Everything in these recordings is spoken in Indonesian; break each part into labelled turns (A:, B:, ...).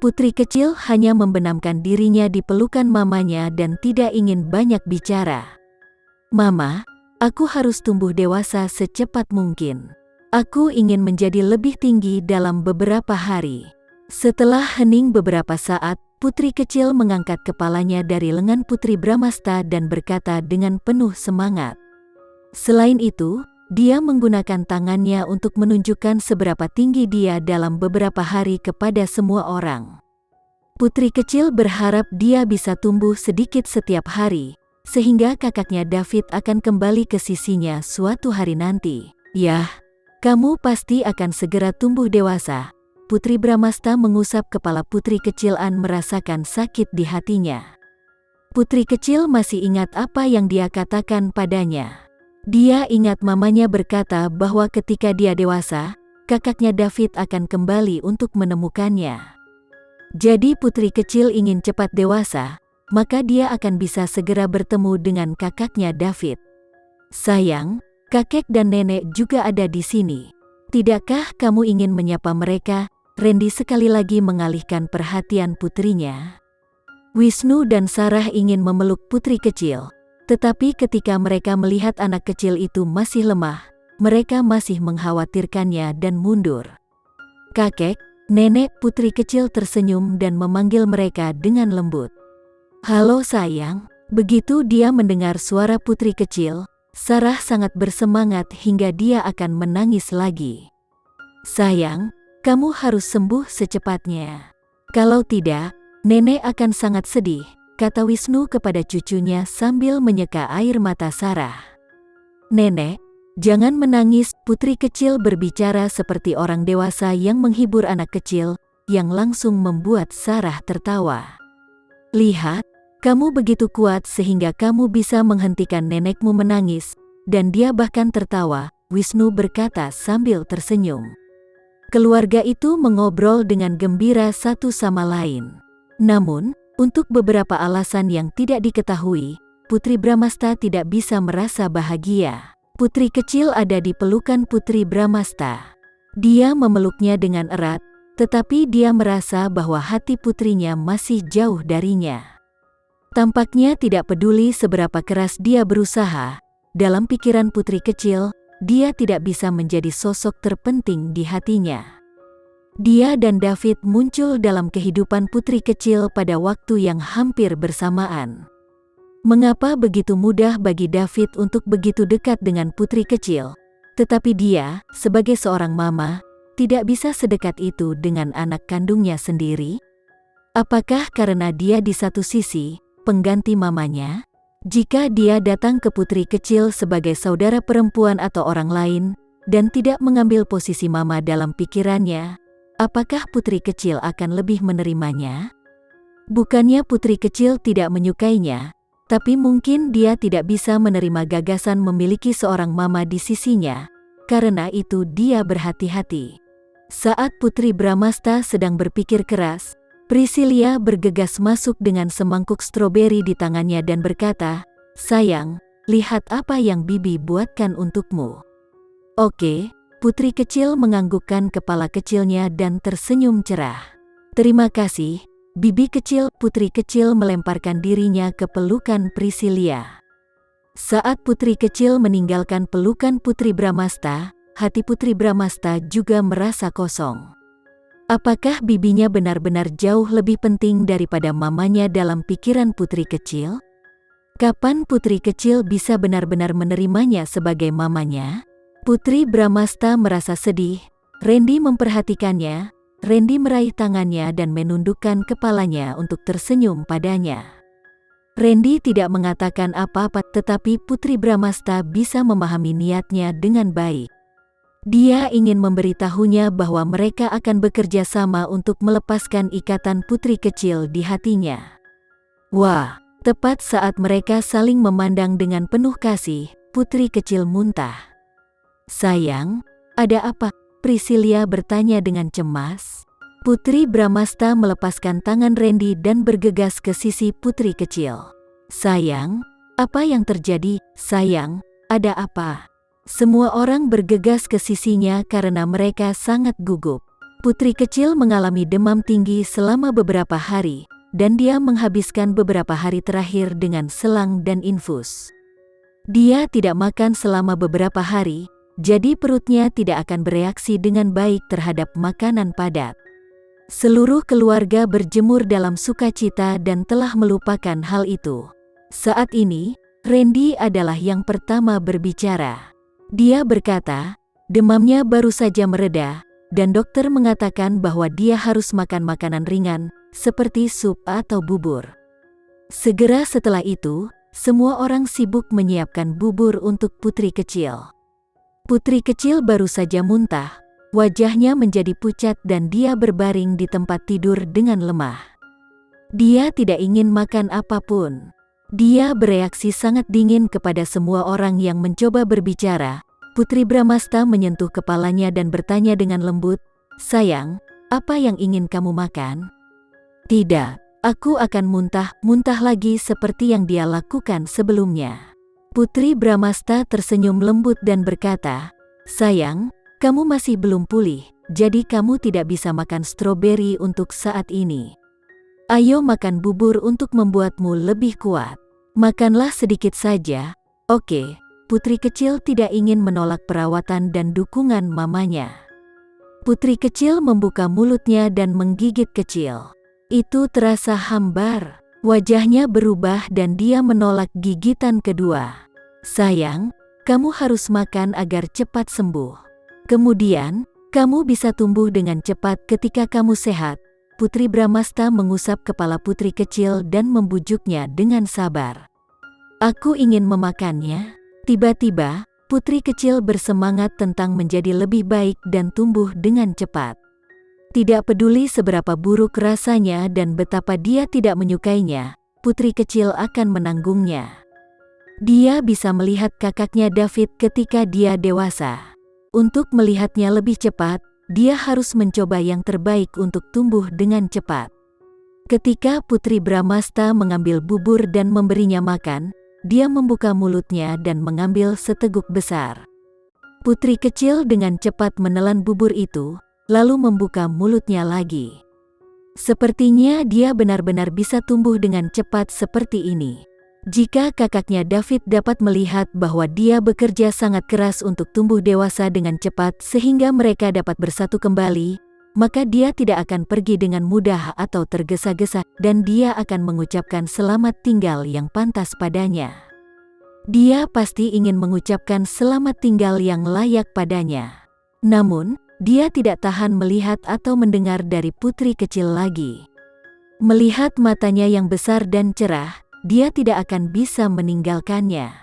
A: Putri kecil hanya membenamkan dirinya di pelukan mamanya dan tidak ingin banyak bicara. "Mama, aku harus tumbuh dewasa secepat mungkin. Aku ingin menjadi lebih tinggi dalam beberapa hari." Setelah hening beberapa saat, putri kecil mengangkat kepalanya dari lengan Putri Bramasta dan berkata dengan penuh semangat. Selain itu, dia menggunakan tangannya untuk menunjukkan seberapa tinggi dia dalam beberapa hari kepada semua orang. Putri kecil berharap dia bisa tumbuh sedikit setiap hari, sehingga kakaknya David akan kembali ke sisinya suatu hari nanti. "Yah, kamu pasti akan segera tumbuh dewasa." Putri Bramasta mengusap kepala putri kecil An merasakan sakit di hatinya. Putri kecil masih ingat apa yang dia katakan padanya. Dia ingat mamanya berkata bahwa ketika dia dewasa, kakaknya David akan kembali untuk menemukannya. Jadi putri kecil ingin cepat dewasa, maka dia akan bisa segera bertemu dengan kakaknya David. "Sayang, kakek dan nenek juga ada di sini. Tidakkah kamu ingin menyapa mereka?" Randy sekali lagi mengalihkan perhatian putrinya. Wisnu dan Sarah ingin memeluk putri kecil. Tetapi ketika mereka melihat anak kecil itu masih lemah, mereka masih mengkhawatirkannya dan mundur. "Kakek, nenek," putri kecil tersenyum dan memanggil mereka dengan lembut. "Halo sayang." Begitu dia mendengar suara putri kecil, Sarah sangat bersemangat hingga dia akan menangis lagi. "Sayang, kamu harus sembuh secepatnya. Kalau tidak, nenek akan sangat sedih," kata Wisnu kepada cucunya sambil menyeka air mata Sarah. "Nenek, jangan menangis," putri kecil berbicara seperti orang dewasa yang menghibur anak kecil, yang langsung membuat Sarah tertawa. "Lihat, kamu begitu kuat sehingga kamu bisa menghentikan nenekmu menangis," dan dia bahkan tertawa, Wisnu berkata sambil tersenyum. Keluarga itu mengobrol dengan gembira satu sama lain. Namun, untuk beberapa alasan yang tidak diketahui, Putri Bramasta tidak bisa merasa bahagia. Putri kecil ada di pelukan Putri Bramasta. Dia memeluknya dengan erat, tetapi dia merasa bahwa hati putrinya masih jauh darinya. Tampaknya tidak peduli seberapa keras dia berusaha, dalam pikiran putri kecil, dia tidak bisa menjadi sosok terpenting di hatinya. Dia dan David muncul dalam kehidupan putri kecil pada waktu yang hampir bersamaan. Mengapa begitu mudah bagi David untuk begitu dekat dengan putri kecil, tetapi dia, sebagai seorang mama, tidak bisa sedekat itu dengan anak kandungnya sendiri? Apakah karena dia di satu sisi, pengganti mamanya? Jika dia datang ke putri kecil sebagai saudara perempuan atau orang lain, dan tidak mengambil posisi mama dalam pikirannya, apakah putri kecil akan lebih menerimanya? Bukannya putri kecil tidak menyukainya, tapi mungkin dia tidak bisa menerima gagasan memiliki seorang mama di sisinya, karena itu dia berhati-hati. Saat Putri Bramasta sedang berpikir keras, Priscilia bergegas masuk dengan semangkuk stroberi di tangannya dan berkata, "Sayang, lihat apa yang Bibi buatkan untukmu." "Oke." Putri kecil menganggukkan kepala kecilnya dan tersenyum cerah. "Terima kasih, Bibi kecil." Putri kecil melemparkan dirinya ke pelukan Priscilia. Saat putri kecil meninggalkan pelukan Putri Bramasta, hati Putri Bramasta juga merasa kosong. Apakah bibinya benar-benar jauh lebih penting daripada mamanya dalam pikiran putri kecil? Kapan putri kecil bisa benar-benar menerimanya sebagai mamanya? Putri Bramasta merasa sedih. Randy memperhatikannya. Randy meraih tangannya dan menundukkan kepalanya untuk tersenyum padanya. Randy tidak mengatakan apa-apa, tetapi Putri Bramasta bisa memahami niatnya dengan baik. Dia ingin memberitahunya bahwa mereka akan bekerja sama untuk melepaskan ikatan putri kecil di hatinya. Wah, tepat saat mereka saling memandang dengan penuh kasih, putri kecil muntah. "Sayang, ada apa?" Priscilia bertanya dengan cemas. Putri Bramasta melepaskan tangan Randy dan bergegas ke sisi putri kecil. "Sayang, apa yang terjadi? Sayang, ada apa?" Semua orang bergegas ke sisinya karena mereka sangat gugup. Putri kecil mengalami demam tinggi selama beberapa hari, dan dia menghabiskan beberapa hari terakhir dengan selang dan infus. Dia tidak makan selama beberapa hari, jadi perutnya tidak akan bereaksi dengan baik terhadap makanan padat. Seluruh keluarga berjemur dalam sukacita dan telah melupakan hal itu. Saat ini, Randy adalah yang pertama berbicara. Dia berkata, demamnya baru saja mereda, dan dokter mengatakan bahwa dia harus makan makanan ringan, seperti sup atau bubur. Segera setelah itu, semua orang sibuk menyiapkan bubur untuk putri kecil. Putri kecil baru saja muntah, wajahnya menjadi pucat dan dia berbaring di tempat tidur dengan lemah. Dia tidak ingin makan apapun. Dia bereaksi sangat dingin kepada semua orang yang mencoba berbicara. Putri Bramasta menyentuh kepalanya dan bertanya dengan lembut, "Sayang, apa yang ingin kamu makan?" "Tidak, aku akan muntah lagi seperti yang dia lakukan sebelumnya." Putri Bramasta tersenyum lembut dan berkata, "Sayang, kamu masih belum pulih, jadi kamu tidak bisa makan stroberi untuk saat ini. Ayo makan bubur untuk membuatmu lebih kuat. Makanlah sedikit saja, oke?" Putri kecil tidak ingin menolak perawatan dan dukungan mamanya. Putri kecil membuka mulutnya dan menggigit kecil. Itu terasa hambar. Wajahnya berubah dan dia menolak gigitan kedua. "Sayang, kamu harus makan agar cepat sembuh. Kemudian, kamu bisa tumbuh dengan cepat ketika kamu sehat." Putri Bramasta mengusap kepala putri kecil dan membujuknya dengan sabar. "Aku ingin memakannya." Tiba-tiba, putri kecil bersemangat tentang menjadi lebih baik dan tumbuh dengan cepat. Tidak peduli seberapa buruk rasanya dan betapa dia tidak menyukainya, putri kecil akan menanggungnya. Dia bisa melihat kakaknya David ketika dia dewasa. Untuk melihatnya lebih cepat, dia harus mencoba yang terbaik untuk tumbuh dengan cepat. Ketika Putri Bramasta mengambil bubur dan memberinya makan, dia membuka mulutnya dan mengambil seteguk besar. Putri kecil dengan cepat menelan bubur itu, lalu membuka mulutnya lagi. Sepertinya dia benar-benar bisa tumbuh dengan cepat seperti ini. Jika kakaknya David dapat melihat bahwa dia bekerja sangat keras untuk tumbuh dewasa dengan cepat sehingga mereka dapat bersatu kembali, maka dia tidak akan pergi dengan mudah atau tergesa-gesa, dan dia akan mengucapkan selamat tinggal yang pantas padanya. Dia pasti ingin mengucapkan selamat tinggal yang layak padanya. Namun, dia tidak tahan melihat atau mendengar dari putri kecil lagi. Melihat matanya yang besar dan cerah, dia tidak akan bisa meninggalkannya.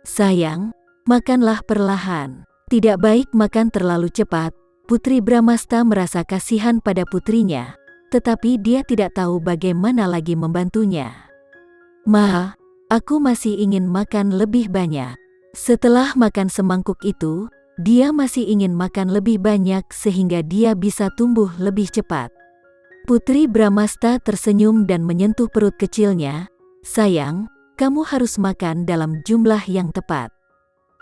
A: "Sayang, makanlah perlahan. Tidak baik makan terlalu cepat." Putri Bramasta merasa kasihan pada putrinya, tetapi dia tidak tahu bagaimana lagi membantunya. "Ma, aku masih ingin makan lebih banyak." Setelah makan semangkuk itu, dia masih ingin makan lebih banyak sehingga dia bisa tumbuh lebih cepat. Putri Bramasta tersenyum dan menyentuh perut kecilnya. "Sayang, kamu harus makan dalam jumlah yang tepat.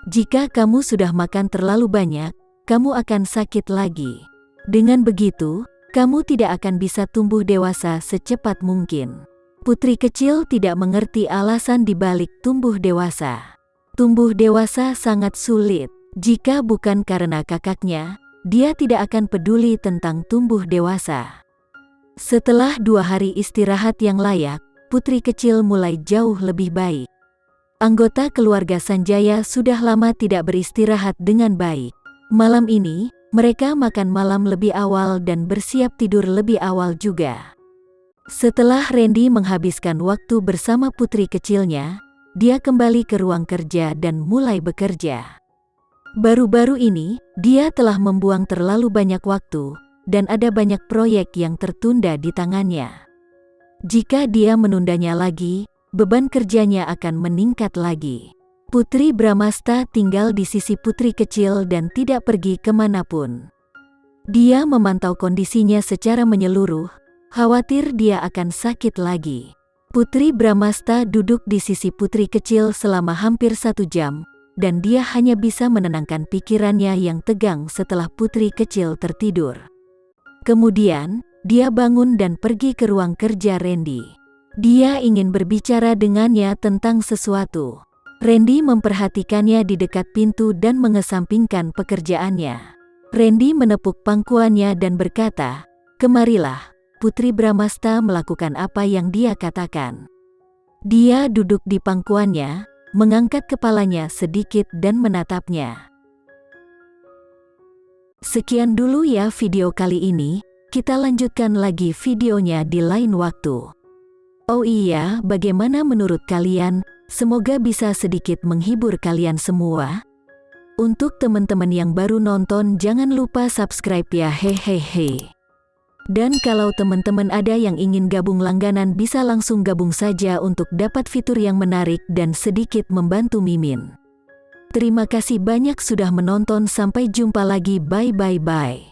A: Jika kamu sudah makan terlalu banyak, kamu akan sakit lagi. Dengan begitu, kamu tidak akan bisa tumbuh dewasa secepat mungkin." Putri kecil tidak mengerti alasan dibalik tumbuh dewasa. Tumbuh dewasa sangat sulit. Jika bukan karena kakaknya, dia tidak akan peduli tentang tumbuh dewasa. Setelah 2 hari istirahat yang layak, putri kecil mulai jauh lebih baik. Anggota keluarga Sanjaya sudah lama tidak beristirahat dengan baik. Malam ini, mereka makan malam lebih awal dan bersiap tidur lebih awal juga. Setelah Randy menghabiskan waktu bersama putri kecilnya, dia kembali ke ruang kerja dan mulai bekerja. Baru-baru ini, dia telah membuang terlalu banyak waktu, dan ada banyak proyek yang tertunda di tangannya. Jika dia menundanya lagi, beban kerjanya akan meningkat lagi. Putri Bramasta tinggal di sisi putri kecil dan tidak pergi kemanapun. Dia memantau kondisinya secara menyeluruh, khawatir dia akan sakit lagi. Putri Bramasta duduk di sisi putri kecil selama hampir 1 jam, dan dia hanya bisa menenangkan pikirannya yang tegang setelah putri kecil tertidur. Kemudian, dia bangun dan pergi ke ruang kerja Randy. Dia ingin berbicara dengannya tentang sesuatu. Randy memperhatikannya di dekat pintu dan mengesampingkan pekerjaannya. Randy menepuk pangkuannya dan berkata, "Kemarilah." Putri Bramasta melakukan apa yang dia katakan. Dia duduk di pangkuannya, mengangkat kepalanya sedikit dan menatapnya. Sekian dulu ya video kali ini, kita lanjutkan lagi videonya di lain waktu. Oh iya, bagaimana menurut kalian? Semoga bisa sedikit menghibur kalian semua. Untuk teman-teman yang baru nonton, jangan lupa subscribe ya, hehehe. Dan kalau teman-teman ada yang ingin gabung langganan, bisa langsung gabung saja untuk dapat fitur yang menarik dan sedikit membantu Mimin. Terima kasih banyak sudah menonton, sampai jumpa lagi, bye.